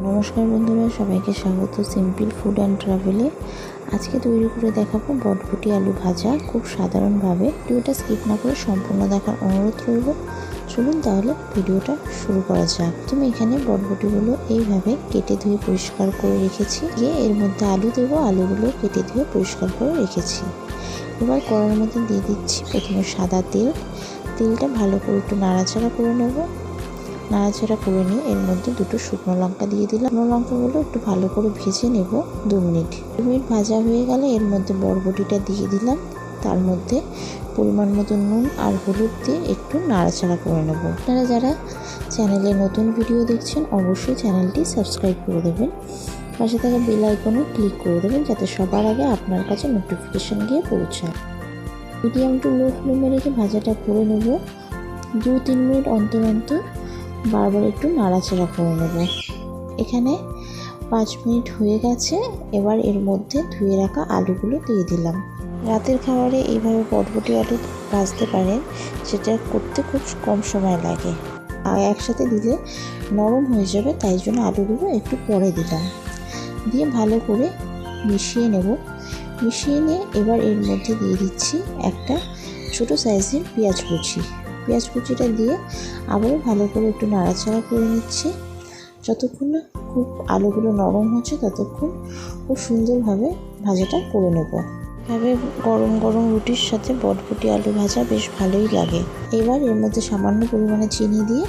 নমস্কার বন্ধুরা, সবাইকে স্বাগত সিম্পল ফুড অ্যান্ড ট্রাভেলে। আজকে তৈরি করে দেখাবো বটবটি আলু ভাজা খুব সাধারণভাবে। ভিডিওটা স্কিপ না করে সম্পূর্ণ দেখার অনুরোধ রইল। চলুন তাহলে ভিডিওটা শুরু করা যাক। তুমি এখানে বটবটিগুলো এইভাবে কেটে ধুয়ে পরিষ্কার করে রেখেছি। এর মধ্যে আলু দেবো, আলুগুলো কেটে ধুয়ে পরিষ্কার করে রেখেছি। এবার কড়াইয়ের মধ্যে দিয়ে দিচ্ছি প্রথমে সাদা তেল। তেলটা ভালো করে একটু নাড়াচাড়া করে নেব। নাড়াচাড়া করে নিয়ে এর মধ্যে দুটো শুকনো লঙ্কা দিয়ে দিলাম। শুকনো লঙ্কাগুলো একটু ভালো করে ভেজে নেব 2 মিনিট। 2 মিনিট ভাজা হয়ে গেলে এর মধ্যে বরবটিটা দিয়ে দিলাম। তার মধ্যে পরিমাণ মতো নুন আর হলুদ দিয়ে একটু নাড়াচাড়া করে নেব। আপনারা যারা চ্যানেলে নতুন ভিডিও দেখছেন অবশ্যই চ্যানেলটি সাবস্ক্রাইব করে দেবেন। পাশে থাকা বেল আইকনে ক্লিক করে দেবেন যাতে সবার আগে আপনার কাছে নোটিফিকেশান গিয়ে পৌঁছায়। মিডিয়াম টু লো ফ্লেমে রেখে ভাজাটা করে নেব। 2-3 মিনিট অন্তর অন্তর বারবার একটু নাড়াচাড়া করে নেব। এখানে 5 মিনিট হয়ে গেছে। এবার এর মধ্যে ধুয়ে রাখা আলুগুলো দিয়ে দিলাম। রাতের খাবারে এইভাবে বটবটি আলু ভাজতে পারেন, সেটা করতে খুব কম সময় লাগে। আর একসাথে দিলে নরম হয়ে যাবে, তাই জন্য আলুগুলো একটু পরে দিলাম। দিয়ে ভালো করে মিশিয়ে নেব। মিশিয়ে নিয়ে এবার এর মধ্যে দিয়ে দিচ্ছি একটা ছোটো সাইজের পেঁয়াজ কুচি। পেঁয়াজ কুচিটা দিয়ে আবারও ভালো করে একটু নাড়াচাড়া করে নিচ্ছি। যতক্ষণ না খুব আলুগুলো নরম হচ্ছে ততক্ষণ খুব সুন্দরভাবে ভাজাটা করে নেব। এভাবে গরম গরম রুটির সাথে বটবটি আলু ভাজা বেশ ভালোই লাগে। এবার এর মধ্যে সামান্য পরিমাণে চিনি দিয়ে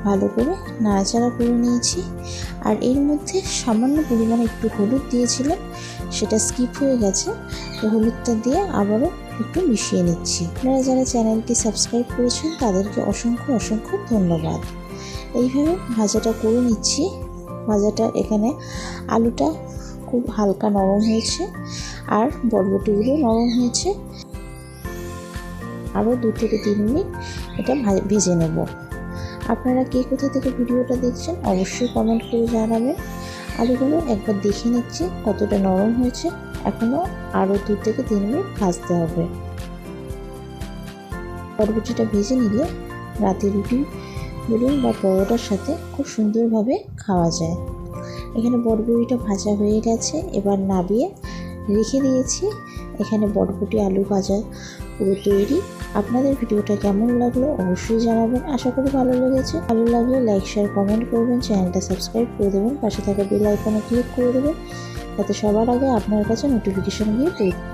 ভালো করে নাড়াচাড়া করে নিয়েছি। আর এর মধ্যে সামান্য পরিমাণে একটু হলুদ দিয়েছিলাম, সেটা স্কিপ হয়ে গেছে। তো হলুদটা দিয়ে আবারও একটু মিশিয়ে নিচ্ছি। আপনারা যারা চ্যানেলটি সাবস্ক্রাইব করেছেন তাদেরকে অসংখ্য অসংখ্য ধন্যবাদ। এইভাবে ভাজাটা করে নিচ্ছি। ভাজাটা এখানে আলুটা খুব হালকা নরম হয়েছে আর বরবটিগুলো নরম হয়েছে। আরও 2-3 মিনিট এটা ভেজে নেব। আপনারা কে কোথা থেকে ভিডিওটা দেখছেন অবশ্যই কমেন্ট করে জানাবেন। আলুগুলো একবার দেখে নিচ্ছি কতটা নরম হয়েছে। এখনও আরও 2-3 মিনিট ভাজতে হবে। বরবটিটা ভেজে নিলে রাতে রুটি বলুন বা পরোটার সাথে খুব সুন্দরভাবে খাওয়া যায়। এখানে বরবটিটা ভাজা হয়ে গেছে, এবার নামিয়ে রেখে দিয়েছি। এখানে বরবটি আলু ভাজা পুরো তৈরি। আপনাদের ভিডিওটা কেমন লাগলো অবশ্যই জানাবেন। আশা করি ভালো লেগেছে। ভালো লাগলে লাইক, শেয়ার, কমেন্ট করবেন। চ্যানেলটা সাবস্ক্রাইব করে দেবেন। পাশে থাকা বেল আইকনে ক্লিক করে দেবেন যাতে সবার আগে আপনার কাছে নোটিফিকেশান গিয়ে পৌঁছে।